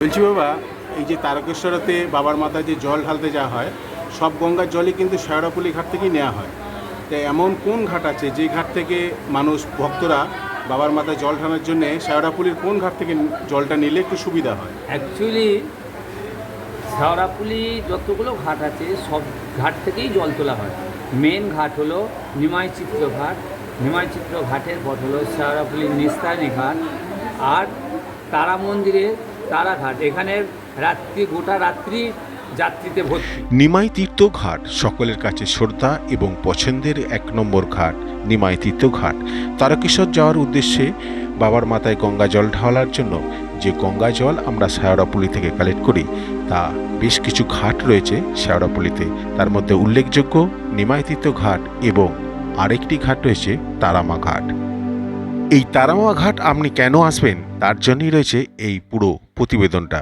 বলছি বাবা, এই যে তারকেশ্বরতে বাবার মাথায় যে জল ঢালতে যাওয়া হয়, সব গঙ্গার জলই কিন্তু শেওড়াফুলি ঘাট থেকেই নেওয়া হয়। তাই এমন কোন ঘাট আছে যে ঘাট থেকে মানুষ ভক্তরা বাবার মাথায় জল ঢালার জন্য শেওড়াফুলির কোন ঘাট থেকে জলটা নিলে একটু সুবিধা হয়? অ্যাকচুয়ালি শেওড়াফুলি যতগুলো ঘাট আছে সব ঘাট থেকেই জল তোলা হয়। মেন ঘাট হলো নিমাইচিত্র ঘাট। নিমাইচিত্র ঘাটের পর হলো শেওড়াফুলির নিস্তারণী ঘাট আর তারা মন্দিরের তারাঘাট। এখানে গোটা রাত্রি যাত্রীতে ভর্তি। নিমাই তীর্থ ঘাট সকলের কাছে শ্রদ্ধা এবং পছন্দের এক নম্বর ঘাট। নিমাই তীর্থ ঘাট তারকেশ্বর যাওয়ার উদ্দেশ্যে বাবার মাথায় গঙ্গা জল ঢালার জন্য যে গঙ্গা জল আমরা শেওড়াফুলি থেকে কালেক্ট করি, তা বেশ কিছু ঘাট রয়েছে শেওড়াফুলিতে। তার মধ্যে উল্লেখযোগ্য নিমাই তীর্থ ঘাট এবং আরেকটি ঘাট রয়েছে তারামা ঘাট। এই তারামা ঘাট আপনি কেন আসবেন তার জন্যই রয়েছে এই পুরো প্রতিবেদনটা।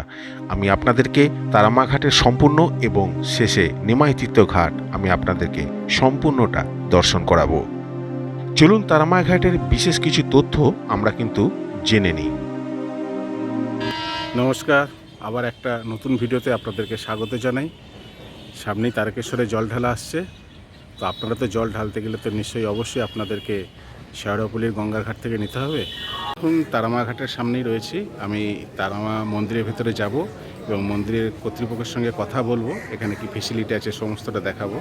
আমি আপনাদেরকে তারামা ঘাটের সম্পূর্ণ এবং শেষে নিমাই তীর্থ ঘাট আমি আপনাদেরকে সম্পূর্ণটা দর্শন করাবো। চলুন তারামা ঘাটের বিশেষ কিছু তথ্য আমরা কিন্তু জেনে নিই। নমস্কার, আবার একটা নতুন ভিডিওতে আপনাদেরকে স্বাগত জানাই। সামনেই তারকেশ্বরে জল ঢালা আসছে, তো আপনারা তো জল ঢালতে গেলে তো নিশ্চয়ই অবশ্যই আপনাদেরকে শেওড়াফুলির গঙ্গার ঘাট থেকে নিতে হবে। এখন তারামা ঘাটের সামনেই রয়েছি। আমি তারামা মন্দিরের ভেতরে যাব এবং মন্দিরের কর্তৃপক্ষের সঙ্গে কথা বলবো, এখানে কি ফেসিলিটি আছে সমস্তটা দেখাবো।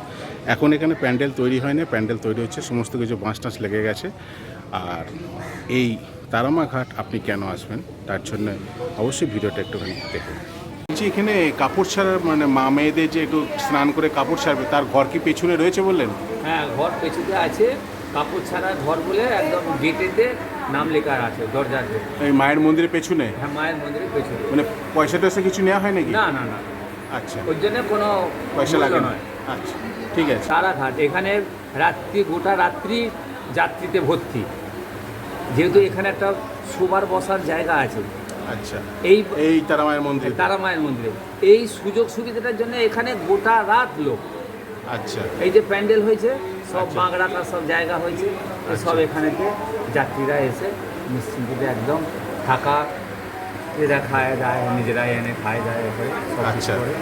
এখন এখানে প্যান্ডেল তৈরি হয়নি, প্যান্ডেল তৈরি হচ্ছে, সমস্ত কিছু বাঁশ টাঁশ লেগে গেছে। আর এই তারামা ঘাট আপনি কেন আসবেন তার জন্য অবশ্যই ভিডিওটা একটুখানি দেখুন। বলছি, এখানে কাপড় ছাড়ার মানে মা মেয়েদের যে একটু স্নান করে কাপড় ছাড়বে, তার ঘর কি পেছনে রয়েছে বললেন? হ্যাঁ, ঘর পেছুতে আছে। কাপড় ছাড়া ঘর বলে একদম গেটেতে নাম লেখা আছে, দরজাতে। এই মায়ের মন্দিরের পেছনে? হ্যাঁ, মায়ের মন্দিরের পেছনে। মানে পয়সা টয়সা কিছু নেওয়া হয় নাকি? না না না, আচ্ছা, ওর জন্য কোনো পয়সা লাগে না। নয়। আচ্ছা, ঠিক আছে। তারাঘাট এখানে গোটা রাত্রি যাত্রীতে ভর্তি, যেহেতু এখানে একটা শোবার বসার জায়গা আছে। আচ্ছা, এই এই তারা মায়ের মন্দির? তারা মায়ের মন্দিরে এই সুযোগ সুবিধাটার জন্য এখানে গোটা রাত লোক। আচ্ছা, এই যে প্যান্ডেল হয়েছে, সব আচ্ছা। বাঁক রাখার সব জায়গা হয়েছে, সব এখানেতে যাত্রীরা এসে নিশ্চিন্তে একদম থাকা, এরা খায় দায়, নিজেরাই এনে খায় দায় করে সব কিছু আচ্ছা। করে।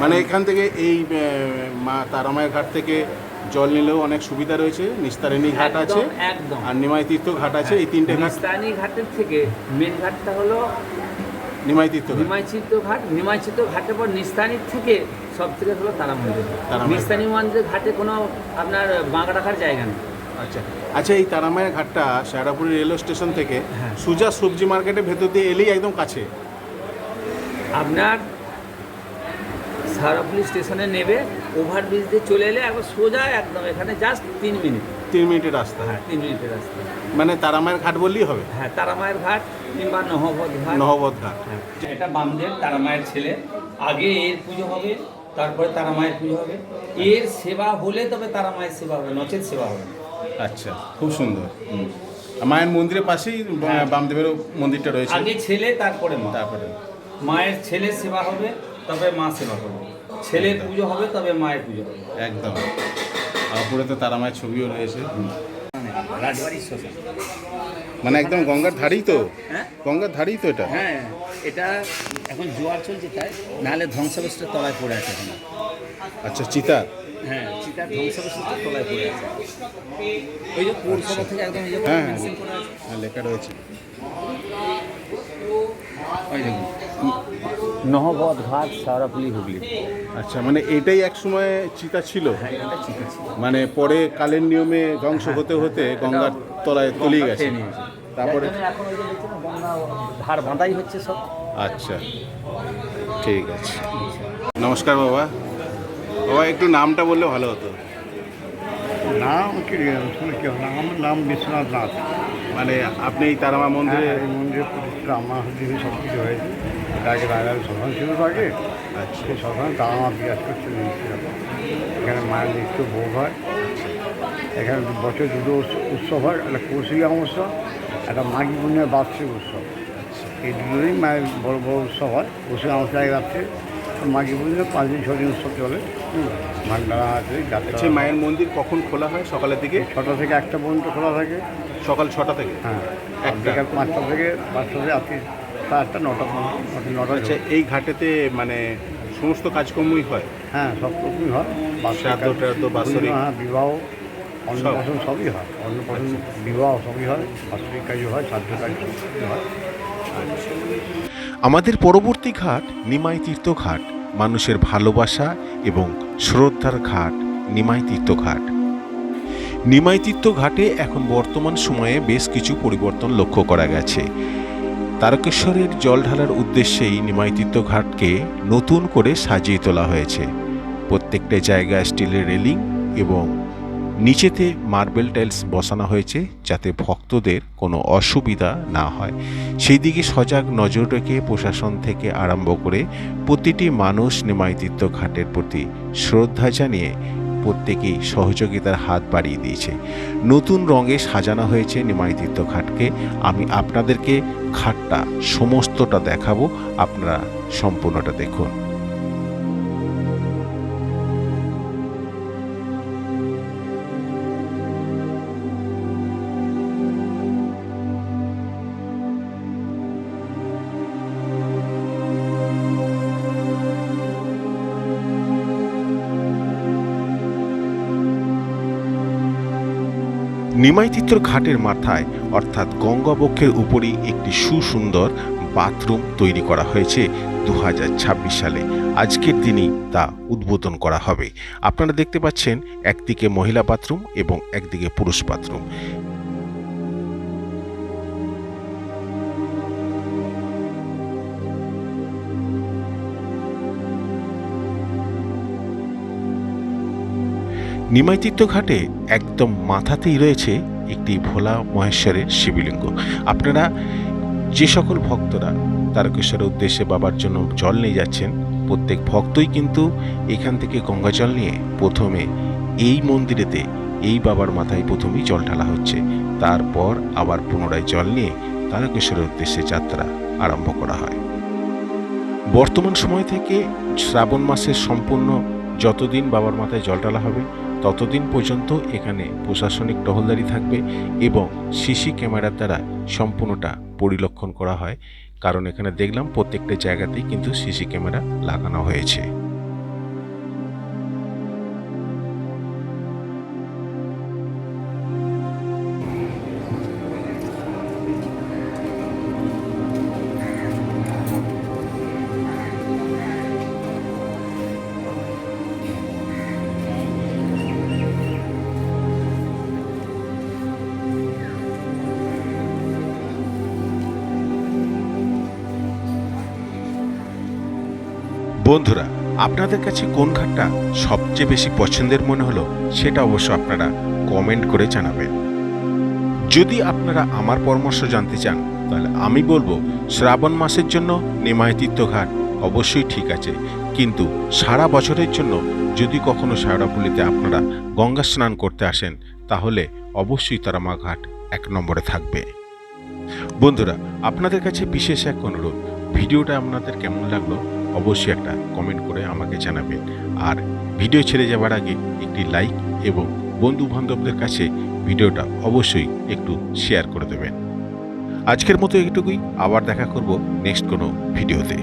মানে এখান থেকে এই মা তারা মায়ের ঘাট থেকে জল নিলেও অনেক সুবিধা রয়েছে। নিস্তারিণী ঘাট আছে একদম আর নিমাই তীর্থ ঘাট আছে, এই তিনটে ঘাট। নিস্তারণী ঘাটের থেকে মেন ঘাটটা হলো নিমাই তীর্থ ঘাট। নিমাইচিত্র ঘাট। নিমাইচিত্র ঘাটের পর নিস্তারণীর থেকে সব থেকে হলো তারা মন্দির। তারা মায়ের নিস্তারণী মন্দিরের ঘাটে কোনো আপনার বাঁক রাখার জায়গা নেই। আচ্ছা আচ্ছা, এই তারা মায়ের ঘাটটা শেওড়াফুলি রেলওয়ে স্টেশন থেকে হ্যাঁ। সুজা সবজি মার্কেটের ভেতর দিয়ে এলেই একদম কাছে। আপনার শেওড়াফুলি স্টেশনে নেবে, ওভারব্রিজ দিয়ে চলে এলে একবার সোজা একদম এখানে জাস্ট 3 মিনিট। 3 মিনিটের রাস্তা। হ্যাঁ, 3 মিনিটের রাস্তা। মানে তারা মায়ের ঘাট বললেই হবে? হ্যাঁ, তারামায়ের ঘাট কিংবা নহবত ঘাট। নহবত ঘাট। হ্যাঁ, এটা বামদেব তারামায়ের ছেলে। আগে এর পুজো হবে, তারপরে তারামায়ের পুজো হবে। এর সেবা হলে তবে তারামায়ের সেবা হবে, নচেত সেবা হবে না। আচ্ছা, খুব সুন্দর। মায়ের মন্দিরের পাশেই হ্যাঁ। বামদেবেরও মন্দিরটা রয়েছে। আগে ছেলে, তারপরে মা। তারপরে মায়ের ছেলের সেবা হবে, তবে মা সেবা করবে। ছেলের পুজো হবে, তবে মায়ের পুজো হবে। একদম। আর উপরে তো তারা মায়ের ছবিও রয়েছে। রাজবাড়ির শ্মশান। মানে একদম গঙ্গার ধারেই তো? হ্যাঁ গঙ্গার ধারেই তো এটা? হ্যাঁ, এটা এখন জোয়ার চলছে তাই, নাহলে ধ্বংসাবশেষের তলায় পড়ে আছে এখন। আচ্ছা, চিতা? হ্যাঁ, চিতার ধ্বংসাবশেষের তলায় পড়ে আছে। ওই যে পৌরসভা থেকে একদম এই যে হ্যাঁ, মেনশন করা আছে। হ্যাঁ, লেখা রয়েছে। ওই দেখুন, নহবত ঘাট, শেওড়াফুলি, হুগলি। আচ্ছা, মানে এটাই এক সময় চিতা ছিল? হ্যাঁ, এটা চিতা ছিল। মানে পরে কালের নিয়মে ধ্বংস হতে হতে গঙ্গার তলায় তলিয়ে গেছে। খেয়ে নিয়েছে। তারপরে? যার জন্য এখন ওই যে দেখছেন না, গঙ্গা ধার বাঁধাই হচ্ছে সব। আচ্ছা, ঠিক আছে। নমস্কার বাবা। বাবা, একটু নামটা বললে ভালো হতো। নাম কি শুনে কি হবে? আমার নাম বিশ্বনাথ নাথ। মানে আপনি এই তারামা মন্দিরে? এই মন্দিরের প্রতিষ্ঠা আমার দিকে সব কিছু হয়েছে। এটা আগে রাজার শ্মশান ছিল তো আগে। আচ্ছা, সেই শ্মশান তারা আমার বিরাজ করছে নিয়েছিলাম। এখানে মায়ের নিত্য ভোগ হয়। এখানে বছর দুটো উৎসব হয়, একটা কৌশিক অমাবস্যা, একটা মাঘী পূর্ণিমার বার্ষিক উৎসব। এই দুটোই মায়ের বড় বড় উৎসব হয়। কৌশিক অমাবস্যা এক রাত্রে, মাঘী পূর্ণিমা 5 দিন 6 দিন উৎসব চলে। ভান্ডারা আছে, যাত্রা। আচ্ছা, মায়ের মন্দির কখন খোলা হয়? সকালের দিকে? 6টা থেকে 1টা পর্যন্ত খোলা থাকে। সকাল 6টা থেকে? হ্যাঁ, একটা? বিকাল 5টা থেকে 5টা থেকে রাত্রি একটা 9টা আচ্ছা, এই ঘাটেতে মানে সমস্ত কাজকর্মই হয়? হ্যাঁ, সব রকমই হয়। শ্রাদ্ধ টাদ্ধ, বাৎসরিক? হ্যাঁ, বিবাহ, অন্নপ্রাশন সবই হয়। অন্নপ্রাশন, বিবাহ সবই হয়, বাৎসরিক কাজও হয়, শ্রাদ্ধ কাজ সবই হয়। আমাদের পরবর্তী ঘাট নিমাই তীর্থ ঘাট, মানুষের ভালোবাসা এবং শ্রদ্ধার ঘাট নিমাই তীর্থ ঘাট। নিমাই তীর্থ ঘাটে এখন বর্তমান সময়ে বেশ কিছু পরিবর্তন লক্ষ্য করা গেছে। তারকেশ্বরের জল ঢালার উদ্দেশ্যেই নিমাই তীর্থ ঘাটকে নতুন করে সাজিয়ে তোলা হয়েছে। প্রত্যেকটা জায়গায় স্টিলের রেলিং এবং নিচেতে মার্বেল টাইলস বসানো হয়েছে, যাতে ভক্তদের কোনো অসুবিধা না হয়। সেই দিকে সজাগ নজর রেখে প্রশাসন থেকে আরম্ভ করে প্রতিটি মানুষ নিমাই তীর্থ ঘাটের প্রতি শ্রদ্ধা জানিয়ে প্রত্যেকেই সহযোগিতার হাত বাড়িয়ে দিয়েছে। নতুন রঙে সাজানো হয়েছে নিমাই তীর্থ ঘাটকে। আমি আপনাদেরকে ঘাটটা সমস্তটা দেখাবো, আপনারা সম্পূর্ণটা দেখুন। নিমাই তীর্থ ঘাটের মাথায় অর্থাৎ গঙ্গাবক্ষের উপরই একটি সুসুন্দর বাথরুম তৈরি করা হয়েছে 2026 সালে। আজকের দিনই তা উদ্বোধন করা হবে। আপনারা দেখতে পাচ্ছেন একদিকে মহিলা বাথরুম এবং একদিকে পুরুষ বাথরুম। নিমাই তীর্থ ঘাটে একদম মাথাতেই রয়েছে একটি ভোলা মহেশ্বরের শিবলিঙ্গ। আপনারা যে সকল ভক্তরা তারকেশ্বরের উদ্দেশ্যে বাবার জন্য জল নিয়ে যাচ্ছেন, প্রত্যেক ভক্তই কিন্তু এখান থেকে গঙ্গা জল নিয়ে প্রথমে এই মন্দিরেতে এই বাবার মাথায় প্রথমেই জল ঢালা হচ্ছে, তারপর আবার পুনরায় জল নিয়ে তারকেশ্বরের উদ্দেশ্যে যাত্রা আরম্ভ করা হয়। বর্তমান সময় থেকে শ্রাবণ মাসের সম্পূর্ণ যতদিন বাবার মাথায় জল ঢালা হবে ততদিন পর্যন্ত এখানে প্রশাসনিক টহলদারি থাকবে এবং সিসি ক্যামেরার দ্বারা সম্পূর্ণটা পরিলক্ষণ করা হয়, কারণ এখানে দেখলাম প্রত্যেকটা জায়গাতেই কিন্তু সিসি ক্যামেরা লাগানো হয়েছে। বন্ধুরা, আপনাদের কাছে কোন ঘাটটা সবচেয়ে বেশি পছন্দের মনে হলো সেটা অবশ্য আপনারা কমেন্ট করে জানাবেন। যদি আপনারা আমার পরামর্শ জানতে চান তাহলে আমি বলবো শ্রাবণ মাসের জন্য নিমাই তীর্থ ঘাট অবশ্যই ঠিক আছে, কিন্তু সারা বছরের জন্য যদি কখনো শেওড়াফুলিতে আপনারা গঙ্গা স্নান করতে আসেন তাহলে অবশ্যই তারামা ঘাট 1 নম্বরে থাকবে। বন্ধুরা, আপনাদের কাছে বিশেষ এক অনুরোধ, ভিডিওটা আপনাদের কেমন লাগলো অবশ্যই একটা কমেন্ট করে আমাকে জানাবেন, আর ভিডিও ছেড়ে যাবার আগে একটি লাইক এবং বন্ধু বান্ধবদের কাছে ভিডিওটা অবশ্যই একটু শেয়ার করে দেবেন। আজকের মতো এটুকুই, আবার দেখা করব নেক্সট কোনো ভিডিওতে।